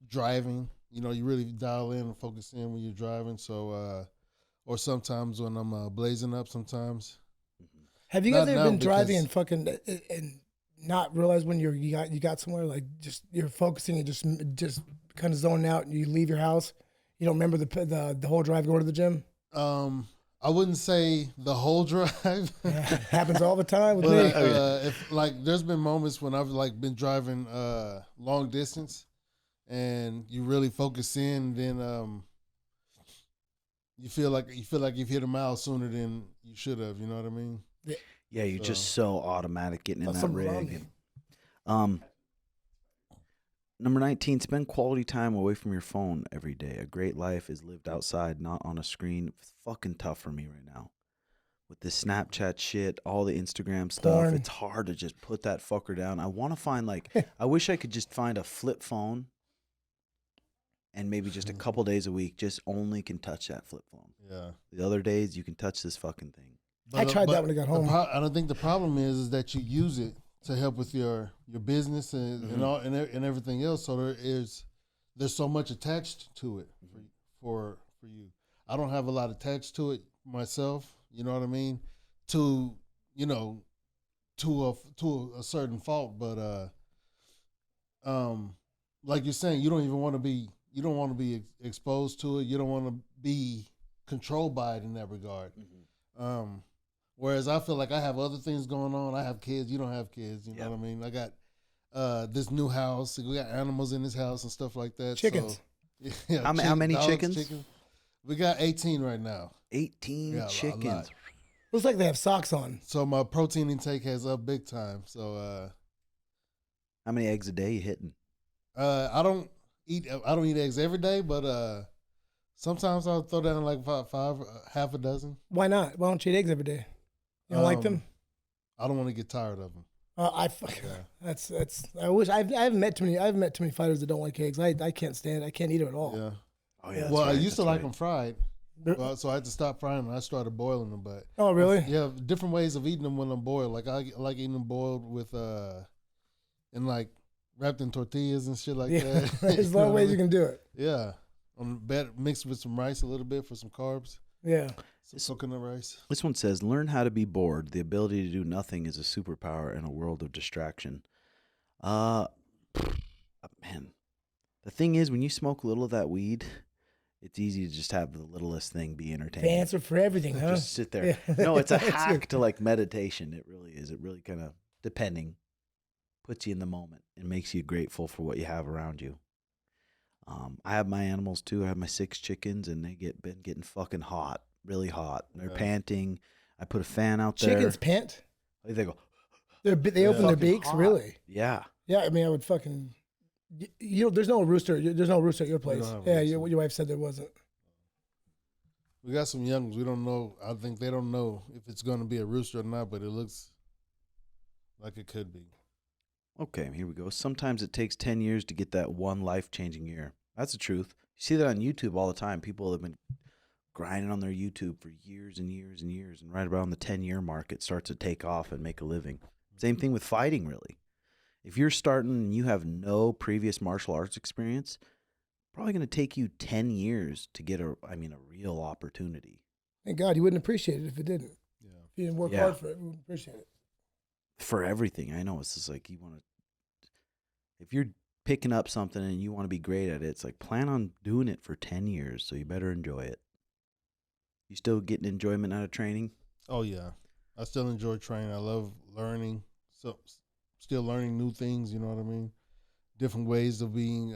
driving. You know, you really dial in and focus in when you're driving. So or sometimes when I'm blazing up. Sometimes. Have you Not guys ever now been driving because- and fucking and not realize when you got somewhere, like just you're focusing and just kind of zoning out and you leave your house, you don't remember the whole drive going to the gym? I wouldn't say the whole drive. Happens all the time with me. But if like there's been moments when I've like been driving long distance and you really focus in, then you feel like you've hit a mile sooner than you should have. You know what I mean? Yeah, you're just so automatic getting in That's that something wrong. rig. Number 19, spend quality time away from your phone every day. A great life is lived outside, not on a screen. It's fucking tough for me right now. With the Snapchat shit, all the Instagram stuff, Porn. it's hard to just put that fucker down. I want to find I wish I could just find a flip phone and maybe just a couple days a week just only can touch that flip phone. Yeah. The other days you can touch this fucking thing. I tried that when I got home. I don't think the problem is that you use it to help with your business and all and everything else. So there's so much attached to it for you. I don't have a lot attached to it myself. You know what I mean? To a certain fault, but like you're saying, you don't want to be exposed to it. You don't want to be controlled by it in that regard. Whereas I feel like I have other things going on. I have kids. You don't have kids. You know what I mean? I got this new house. We got animals in this house and stuff like that. Chickens. So, yeah, How many dogs, chickens? We got 18 right now. 18 Yeah, a lot. chickens. Looks like they have socks on. So my protein intake has up big time. So How many eggs a day you hitting? I don't eat eggs every day, but sometimes I'll throw down like five half a dozen. Why not? Why don't you eat eggs every day? You don't like them? I don't want to get tired of them. That's I wish I haven't met too many fighters that don't like eggs. I can't stand it. I can't eat them at all. Yeah. Oh yeah. Well, I right, used to that's like right. them fried, so I had to stop frying them. I started boiling them, but Oh really? yeah, different ways of eating them when I'm boiled. Like I like eating them boiled with and like wrapped in tortillas and shit like Yeah. that. There's a lot of ways you can do it. Yeah, mixed with some rice a little bit for some carbs. Yeah. Some coconut rice. This one says, learn how to be bored. The ability to do nothing is a superpower in a world of distraction. Man, the thing is, when you smoke a little of that weed, it's easy to just have the littlest thing be The entertaining. answer for everything, huh? Just sit there. Yeah. No, it's a That's hack good. to like meditation. It really is. It really kind of, depending, puts you in the moment and makes you grateful for what you have around you. I have my animals too. I have my 6 chickens, and been getting fucking hot, really hot. They're panting. I put a fan out there. Chickens pant. They go, They open their fucking beaks, hot. really? yeah. Yeah, I mean, I would fucking. There's no rooster. There's no rooster at your place. don't have a Yeah, rooster. your wife said there wasn't. We got some young ones. We don't know. I think they don't know if it's going to be a rooster or not, but it looks like it could be. Okay, here we go. Sometimes it takes 10 years to get that one life-changing year. That's the truth. You see that on YouTube all the time. People have been grinding on their YouTube for years and years and years, and right around the 10-year mark, it starts to take off and make a living. Same thing with fighting, really. If you're starting and you have no previous martial arts experience, probably going to take you 10 years to get a real opportunity. Thank God you wouldn't appreciate it if it didn't. Yeah. If you didn't work Yeah. hard for it, we wouldn't appreciate it. For everything. I know it's just like you want to, if you're picking up something and you want to be great at it, it's like plan on doing it for 10 years, so you better enjoy it. You still getting enjoyment out of training? Oh yeah, I still enjoy training. I love learning. So still learning new things. You know what I mean? Different ways of being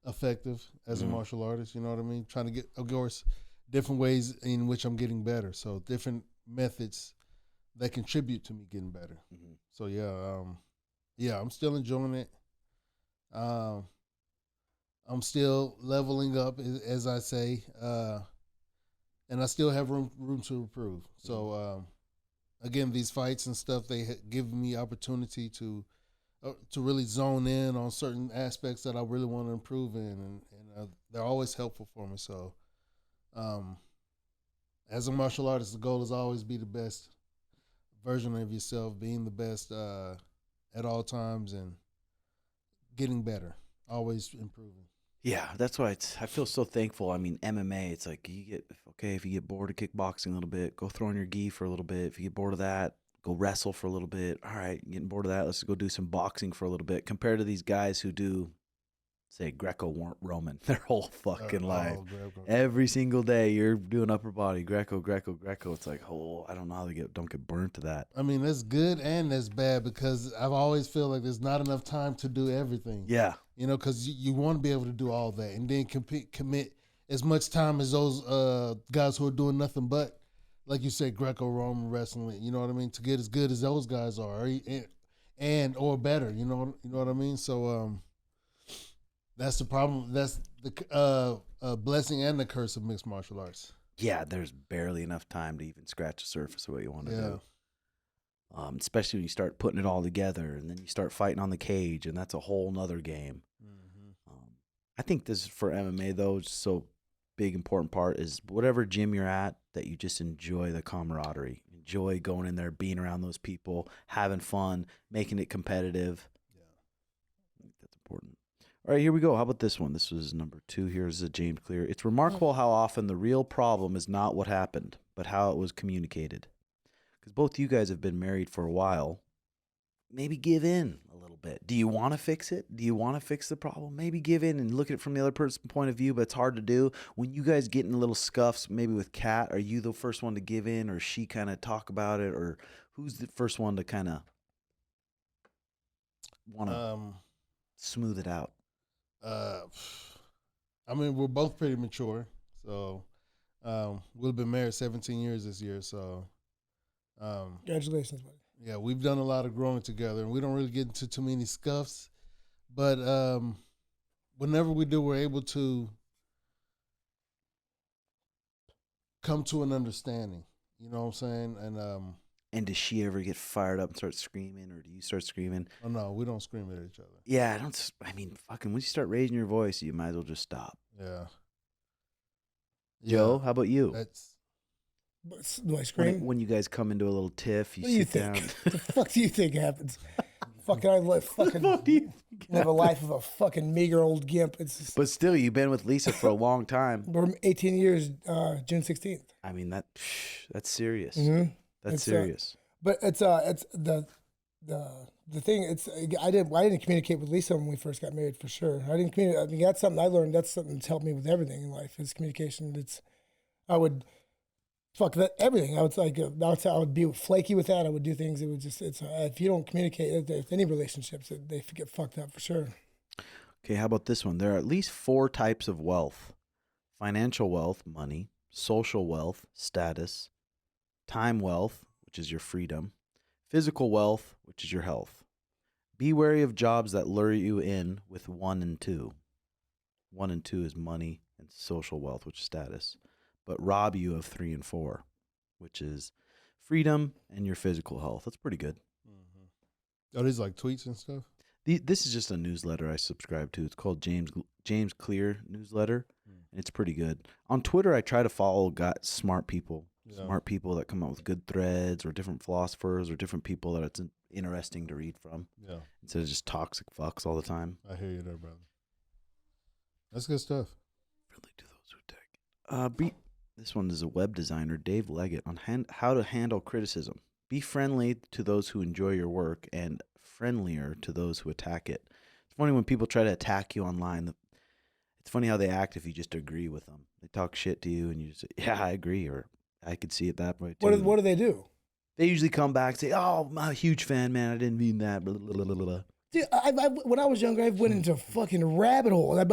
effective as a martial artist. You know what I mean? Trying to get, of course, different ways in which I'm getting better. So different methods that contribute to me getting better. Mm-hmm. So yeah, I'm still enjoying it. I'm still leveling up, as I say. and I still have room to improve. So again, these fights and stuff, they give me opportunity to really zone in on certain aspects that I really want to improve in, and they're always helpful for me. So as a martial artist, the goal is always be the best version of yourself, being the best at all times, and getting better, always improving. Yeah, that's why I feel so thankful. I mean, MMA, it's like if you get bored of kickboxing a little bit, go throw on your gi for a little bit. If you get bored of that, go wrestle for a little bit. All right, getting bored of that, let's go do some boxing for a little bit. Compared to these guys who do, say, Greco-Roman their whole fucking life. Every single day you're doing upper body, Greco. It's like, I don't know how they don't get burnt to that. I mean, that's good and that's bad, because I've always feel like there's not enough time to do everything. Yeah. You know, because you want to be able to do all that and then commit as much time as those guys who are doing nothing but, like you said, Greco-Roman wrestling. You know what I mean? To get as good as those guys are, or better. You know what I mean? So that's the problem. That's the blessing and the curse of mixed martial arts. Yeah, there's barely enough time to even scratch the surface of what you want to do. Especially when you start putting it all together, and then you start fighting on the cage, and that's a whole nother game. I think this for MMA, though, so big important part is whatever gym you're at, that you just enjoy the camaraderie, enjoy going in there, being around those people, having fun, making it competitive. Yeah, I think that's important. All right, here we go. How about this one? This was number 2. Here's a James Clear. It's remarkable how often the real problem is not what happened, but how it was communicated. Because both you guys have been married for a while. Maybe give in a little bit. Do you want to fix it? Do you want to fix the problem? Maybe give in and look at it from the other person's point of view, but it's hard to do. When you guys get in little scuffs, maybe with Kat, are you the first one to give in, or she kind of talk about it, or who's the first one to kind of want to smooth it out? I mean, we're both pretty mature, so we'll have been married 17 years this year, so Congratulations, buddy. Yeah, we've done a lot of growing together, and we don't really get into too many scuffs. But whenever we do, we're able to come to an understanding. You know what I'm saying? And does she ever get fired up and start screaming, or do you start screaming? Oh, no, we don't scream at each other. Yeah, I mean, fucking, when you start raising your voice, you might as well just stop. Yeah. Joe, how about you? Do I scream? When you guys come into a little tiff, you sit down. What the fuck do you think happens? Fucking, I live a life of a fucking meager old gimp. But still, you've been with Lisa for a long time. We're 18 years, June 16th. I mean, that's serious. Mm-hmm. That's serious. But it's the thing. I didn't communicate with Lisa when we first got married, for sure. I didn't communicate. I mean, that's something I learned. That's something that's helped me with everything in life. Is communication. I would. Fuck that, everything. I would be flaky with that. I would do things. It would just, if you don't communicate, if any relationships, they get fucked up for sure. Okay, how about this one? There are at least 4 types of wealth: financial wealth, money; social wealth, status; time wealth, which is your freedom; physical wealth, which is your health. Be wary of jobs that lure you in with 1 and 2. 1 and 2 is money and social wealth, which is status, but rob you of 3 and 4, which is freedom and your physical health. That's pretty good. Mm-hmm. Are these like tweets and stuff? This is just a newsletter I subscribe to. It's called James Clear newsletter, and it's pretty good. On Twitter, I try to follow smart people, smart people that come up with good threads, or different philosophers, or different people that it's interesting to read from. Yeah, instead of just toxic fucks all the time. I hear you there, brother. That's good stuff. Really, to those who take it. This one is a web designer, Dave Leggett, on how to handle criticism. Be friendly to those who enjoy your work and friendlier to those who attack it. It's funny when people try to attack you online. It's funny how they act if you just agree with them. They talk shit to you and you just say, yeah, I agree, or I could see it that way too. What do they do? They usually come back and say, oh, I'm a huge fan, man. I didn't mean that. Blah, blah, blah, blah. Dude, when I was younger, I went into a fucking rabbit hole. I'd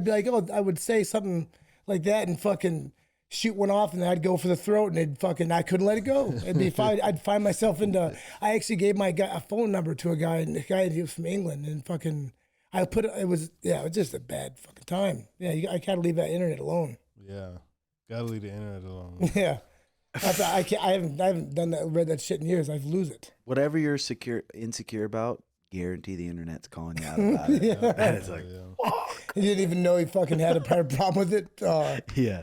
be like, oh, I would say something like that and fucking shoot one off, and I'd go for the throat, and I couldn't let it go. It'd be fine. I'd find myself I actually gave a phone number to a guy, and the guy was from England, and fucking, it was just a bad fucking time. Yeah, I gotta leave that internet alone. Yeah. Gotta leave the internet alone. Yeah. I can't. I haven't done that. Read that shit in years. I've lose it. Whatever you're insecure about, guarantee the internet's calling you out about it. Yeah. And it's like, He didn't even know he fucking had a problem with it. yeah.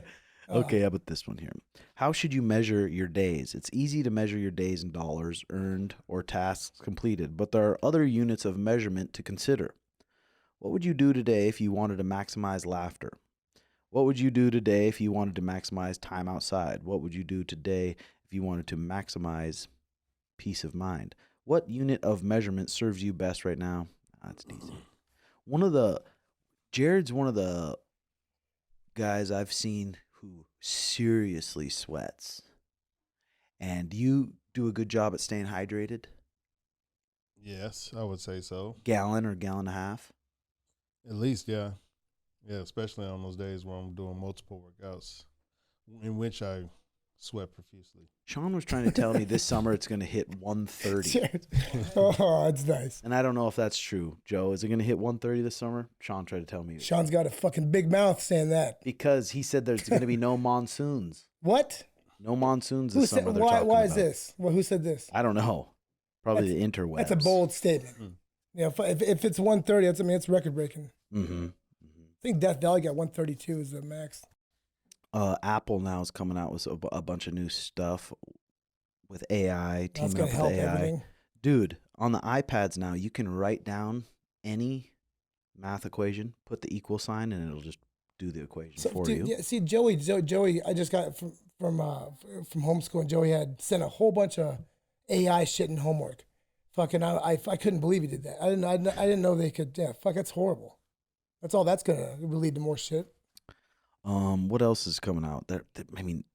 Okay, how about this one here? How should you measure your days? It's easy to measure your days in dollars earned or tasks completed, but there are other units of measurement to consider. What would you do today if you wanted to maximize laughter? What would you do today if you wanted to maximize time outside? What would you do today if you wanted to maximize peace of mind? What unit of measurement serves you best right now? That's decent. Jared's one of the guys I've seen who seriously sweats. And you do a good job at staying hydrated? Yes, I would say so. Gallon or gallon and a half? At least, yeah. Yeah, especially on those days where I'm doing multiple workouts in which I sweat profusely. Sean was trying to tell me this summer it's going to hit 130. Oh, that's nice. And I don't know if that's true. Joe, is it going to hit 130 this summer? Sean tried to tell me. Sean's got a fucking big mouth saying that. Because he said there's going to be no monsoons. What? No monsoons Who this said? summer. Why is this? Well, who said this? I don't know. Probably the interwebs. That's a bold statement. You know, if it's 130, it's record breaking. Mm-hmm. I think Death Valley got 132 is the max. Apple now is coming out with a bunch of new stuff with AI, That's teaming gonna up help with AI. everything. Dude, on the iPads now, you can write down any math equation, put the equal sign, and it'll just do the equation for you. Yeah, see, Joey, I just got from homeschool, and Joey had sent a whole bunch of AI shit in homework. Fucking, I couldn't believe he did that. I didn't know they could. Yeah, fuck, that's horrible. That's all. That's gonna lead to more shit. What else is coming out?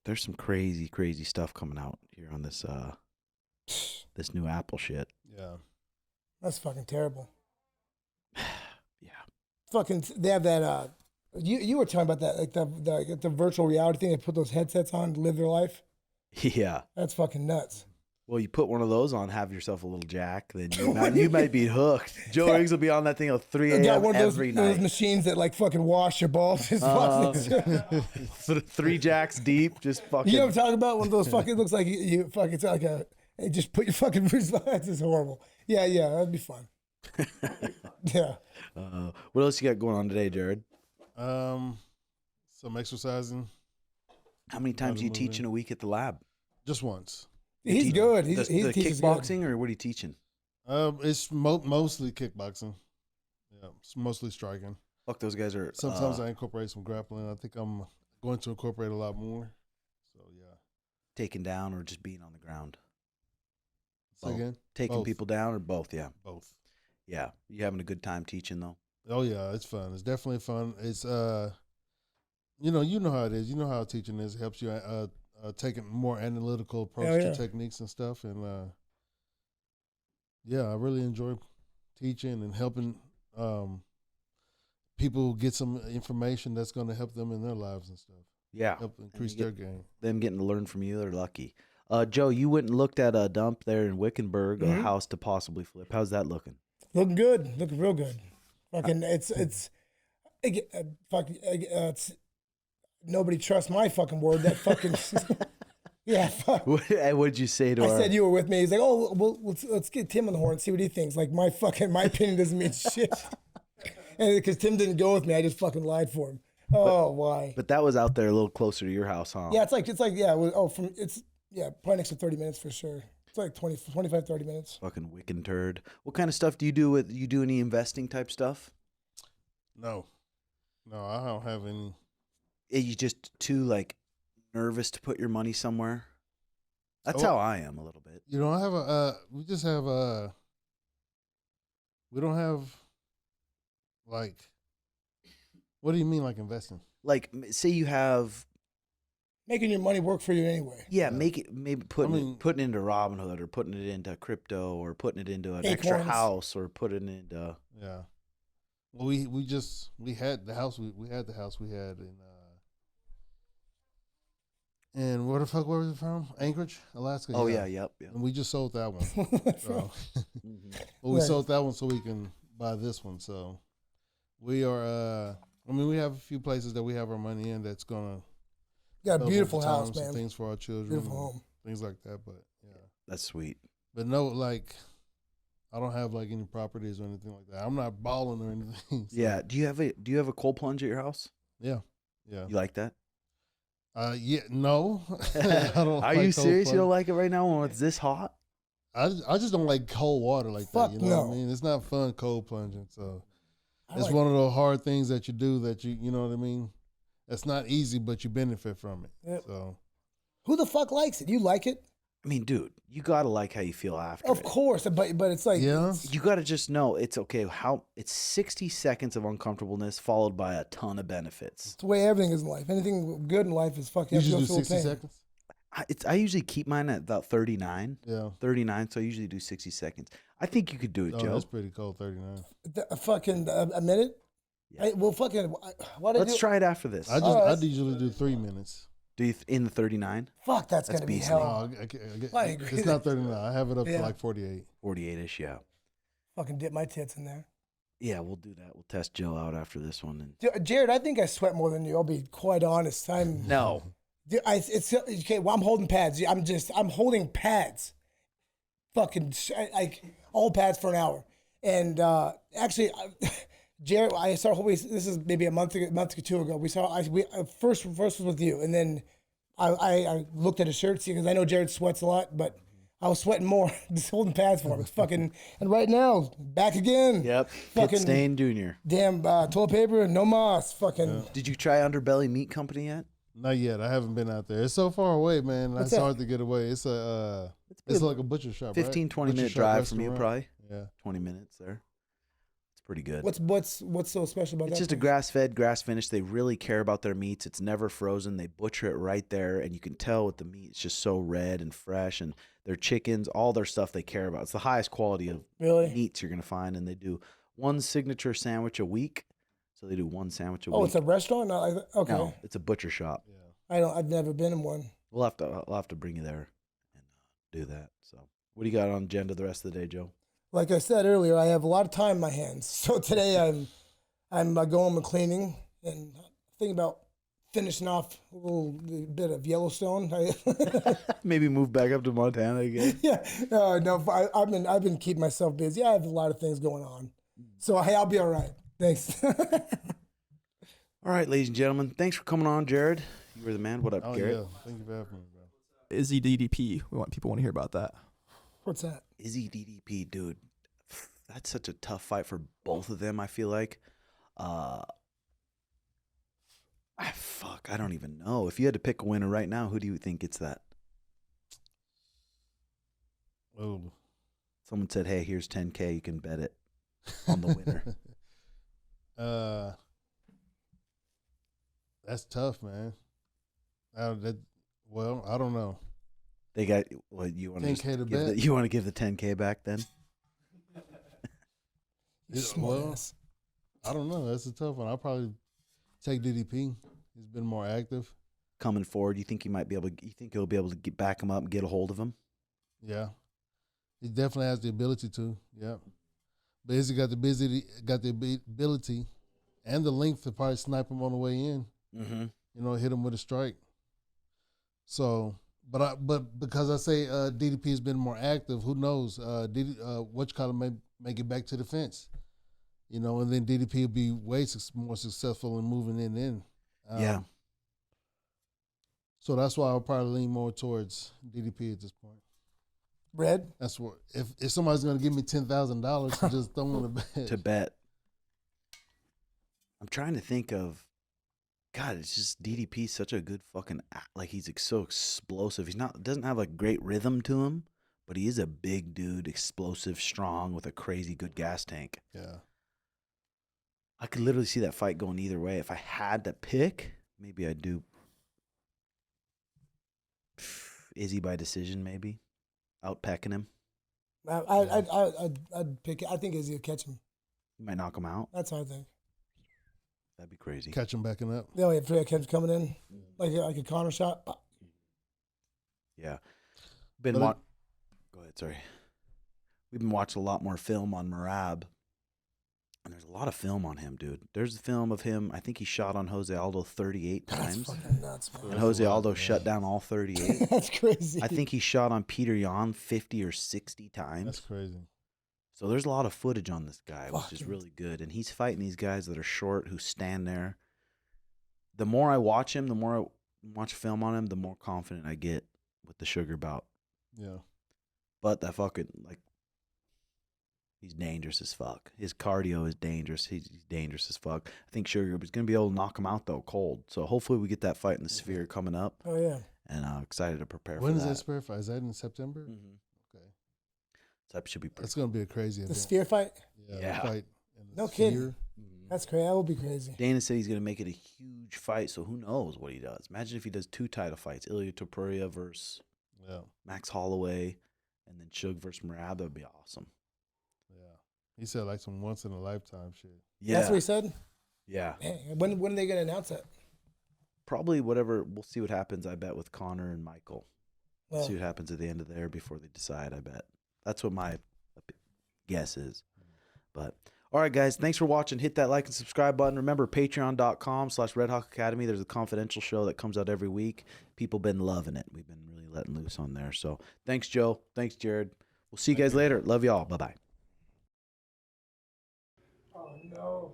There's some crazy stuff coming out here on this this new Apple shit. Yeah. That's fucking terrible. Yeah. Fucking, they have that. You were talking about that, like the virtual reality thing. They put those headsets on to live their life. Yeah. That's fucking nuts. Well, you put one of those on, have yourself a little jack, then you might be hooked. Joe Riggs will be on that thing at 3 a.m. every night. Those machines that like fucking wash your balls. 3 jacks deep, just fucking. You know what I'm talking about? One of those fucking looks like you fucking, it's like you just put your fucking wrist. That's just horrible. Yeah, that'd be fun. Yeah. What else you got going on today, Jared? Some exercising. How many times do you teach in a week at the lab? Just once. He's good. He the teaches kickboxing, good. or what are you teaching? It's mostly kickboxing. Yeah, it's mostly striking. Fuck, those guys are. Sometimes I incorporate some grappling. I think I'm going to incorporate a lot more. So yeah. Taking down or just being on the ground? Say again? Taking Both. people down or both? Yeah. Both. Yeah. You having a good time teaching though? Oh yeah, it's fun. It's definitely fun. It's you know how it is. You know how teaching is. It helps you take a more analytical approach to techniques and stuff. And yeah, I really enjoy teaching and helping people get some information that's going to help them in their lives and stuff. Yeah. Help increase their game. Them getting to learn from you, they're lucky. Joe, you went and looked at a dump there in Wickenburg, a house to possibly flip. How's that looking? Looking good. Looking real good. Fucking, it's nobody trusts my fucking word. That fucking, yeah, fuck. What did you say to her? I said you were with me. He's like, oh, well, let's get Tim on the horn and see what he thinks. Like, my opinion doesn't mean shit. And because Tim didn't go with me, I just fucking lied for him. Oh, why? But that was out there a little closer to your house, huh? Yeah, it's like probably next to 30 minutes for sure. It's like 25, 30 minutes. Fucking Wiccan turd. What kind of stuff do you do you do any investing type stuff? No, I don't have any. Are you just too like nervous to put your money somewhere? That's how I am a little bit. You know, I have we just have we don't have like, what do you mean like investing? Like, say you have Making your money work for you anyway. Yeah, make it maybe putting it into Robinhood or putting it into crypto or putting it into an extra house or putting it into Well, we had the house we had in where the fuck was it from? Anchorage, Alaska. Oh yeah, yep. And we just sold that one. So, well, we sold that one so we can buy this one. So we are. We have a few places that we have our money in that's gonna Got a beautiful multiple house, times and man. things for our children. Beautiful and home. Things like that, but yeah. That's sweet. But no, like, I don't have like any properties or anything like that. I'm not balling or anything. So. Yeah. Do you have a cold plunge at your house? Yeah. Yeah. You like that? Yeah. No. I don't. Are like you cold serious? You don't plunge. like it right now when it's this hot? I just don't like cold water like Fuck that. You know what no. I mean? It's not fun cold plunging. So I it's like one of those hard things that you do that you know what I mean? It's not easy, but you benefit from it. Yep. So Who the fuck likes it? You like it? I mean, dude, you gotta like how you feel after. Of it. course, but it's like yeah. You gotta just know it's okay. It's 60 seconds of uncomfortableness followed by a ton of benefits. it's the way everything is in life. Anything good in life is fucking. You just do 60 seconds? I usually keep mine at about 39. Yeah. 39, so I usually do 60 seconds. I think you could do it, Oh, Joe. that's pretty cold, 39. Fucking a minute. Yeah. Well, fucking. Why did Let's try it after this. I usually do 3 minutes. Do you in the 39? Fuck, that's That's gonna be beastly. No, hell. I agree. it's not 39. I have it up Yeah. to like 48. 48-ish, yeah. Fucking dip my tits in there. Yeah, we'll do that. We'll test Joe out after this one. Jared, I think I sweat more than you. I'll be quite honest. No. It's okay. Well, I'm holding pads. I'm holding pads. Fucking like all pads for an hour. And actually, Jared, I started holding. This is maybe a month or two ago. First was with you, and then I looked at his shirt because I know Jared sweats a lot, but I was sweating more just holding pads for him. It's fucking, and right now back again. Yep. Fucking Pit Stain Jr. damn toilet paper, no moss. Fucking. Did you try Underbelly Meat Company yet? Not yet. I haven't been out there. It's so far away, man. What's It's that? hard to get away. It's like a butcher shop, 15, right? 20 Butcher minute shop drive from you, restaurant. probably. Yeah. 20 minutes there. It's pretty good. What's so special about It's that? just a place? grass-fed, grass-finished. They really care about their meats. It's never frozen. They butcher it right there, and you can tell with the meat. It's just so red and fresh, and their chickens, all their stuff they care about. It's the highest quality of Really? meats you're going to find, and they do one signature sandwich a week. So they do one sandwich a Oh, week. it's a restaurant. Okay. No, it's a butcher shop. Yeah. I've never been in one. We'll have to bring you there and do that. So, what do you got on agenda the rest of the day, Joe? Like I said earlier, I have a lot of time in my hands. So today I'm going and cleaning and thinking about finishing off a little bit of Yellowstone. Maybe move back up to Montana again. Yeah, no, I've been keeping myself busy. I have a lot of things going on, so I'll be all right. Thanks. All right, ladies and gentlemen, thanks for coming on, Jared. You were the man. What up, Oh, Garrett? yeah. Thank you for having me, bro. Izzy DDP. People want to hear about that. What's that? Izzy DDP, dude. That's such a tough fight for both of them, I feel like. I don't even know. If you had to pick a winner right now, who do you think gets that? Oh. Someone said, hey, here's 10K. You can bet it on the winner. That's tough, man. I don't know. They got, well, you want 10K to to bet. you want to give the 10K back then? You Yeah, smart well, ass. I don't know. That's a tough one. I'll probably take DDP. He's been more active. Coming forward, you think he'll be able to back him up and get a hold of him? Yeah. He definitely has the ability to. Yeah. But Izzy got the ability and the length to probably snipe him on the way in. Mm-hmm. Hit him with a strike. So, but because I say DDP has been more active, who knows? Whittaker may get back to the fence. And then DDP will be way more successful in moving in. Yeah. So that's why I'll probably lean more towards DDP at this point. Red? That's what if somebody's gonna give me $10,000 to just throw on a bet. To bet. I'm trying to think of. God, it's just DDP's such a good fucking he's so explosive. Doesn't have a great rhythm to him, but he is a big dude, explosive, strong, with a crazy good gas tank. Yeah. I could literally see that fight going either way. If I had to pick, maybe I'd do Izzy by decision, maybe outpecking him. I'd pick it. I think Izzy will catch him. You might knock him out. That's what I think. That'd be crazy. Catch him backing up. The only three catch coming in, like a Connor shot. Yeah. But Go ahead, sorry. We've been watching a lot more film on Merab. And there's a lot of film on him, dude. There's a film of him. I think he shot on Jose Aldo 38 That's times. fucking nuts, man. And Jose Aldo shut down all 38. That's crazy. I think he shot on Peter Yan 50 or 60 times. That's crazy. So there's a lot of footage on this guy, which is Fucking- really good. And he's fighting these guys that are short who stand there. The more I watch him, the more I watch film on him, the more confident I get with the sugar bout. Yeah. But that fucking, like, he's dangerous as fuck. His cardio is dangerous. He's dangerous as fuck. I think Sugar is going to be able to knock him out, though, cold. So hopefully we get that fight in the Sphere coming up. Oh, yeah. And I'm excited to prepare When for is that. that Spare fight? Is that in September? Mm-hmm. Okay. So that should be pretty That's going to be a crazy The event. Sphere fight? Yeah. The fight in the No kidding. Sphere. That's crazy. That will be crazy. Dana said he's going to make it a huge fight, so who knows what he does. Imagine if he does 2 title fights, Ilya Topuria versus Yeah. Max Holloway, and then Shug versus Merab. That would be awesome. Yeah. He said like some once in a lifetime shit. Yeah. That's what he said? Yeah. Dang. When are they going to announce that? Probably whatever. We'll see what happens, I bet, with Connor and Michael. Well, See what happens at the end of there before they decide, I bet. That's what my guess is. But, all right, guys, thanks for watching. Hit that like and subscribe button. Remember, patreon.com/RedHawk Academy. There's a confidential show that comes out every week. People been loving it. We've been really letting loose on there. So, thanks, Joe. Thanks, Jared. We'll see you guys later. Love y'all. Bye-bye. oh, no.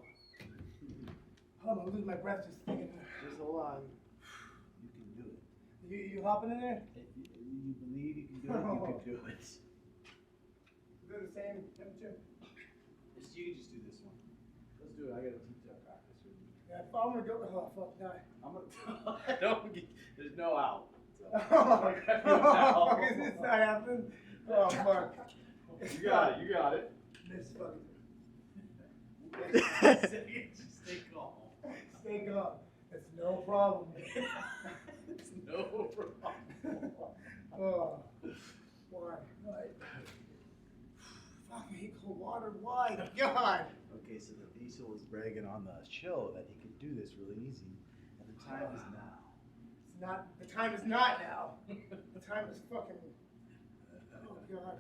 Hold on, I'm losing my breath just thinking. Just hold on. You can do it. You hopping in there? If you believe you can do it, you can do it. Is it the same temperature? You can just do this one. Let's do it. I got to teach that practice with you. Yeah, I'm going to go. Oh, fuck, die. I'm gonna. Don't get, there's no out. Oh, fuck, is this not happening? Oh, fuck. You got it. You got it. This fucking. Just stay calm. Stay calm. It's no problem. It's no problem. Oh, why? Fuck, I hate cold water. Why? God. Okay, so the Diesel was bragging on the show that he could do this really easy, and the time is now. It's not. The time is not now. The time is fucking. Oh, God.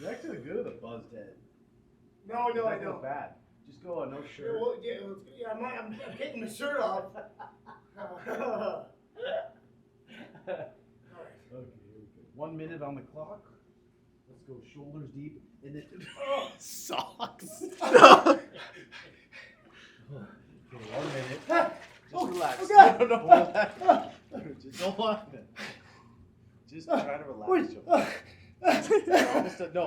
You're actually good at a buzzed head. No, I That's not don't. bad. Just go on no Yeah, shirt. well, I'm taking my shirt off. All right. Okay, here we go. 1 minute on the clock. Let's go shoulders deep, and then socks. Okay, 1 minute. Just relax. God. No. Just hold on. Just try to relax. You're almost done. No.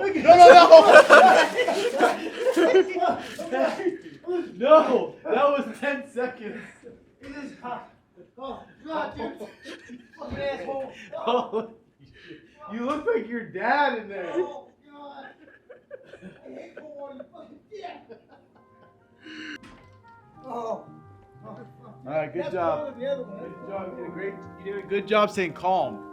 No, that was 10 seconds. It is hot. Oh, God, dude. Fucking asshole. Oh, you look like your dad in there. Oh, God. I hate cold water, you fucking dick. Oh. Fuck. All right, good That's job. better than the other one. You did a good job staying calm.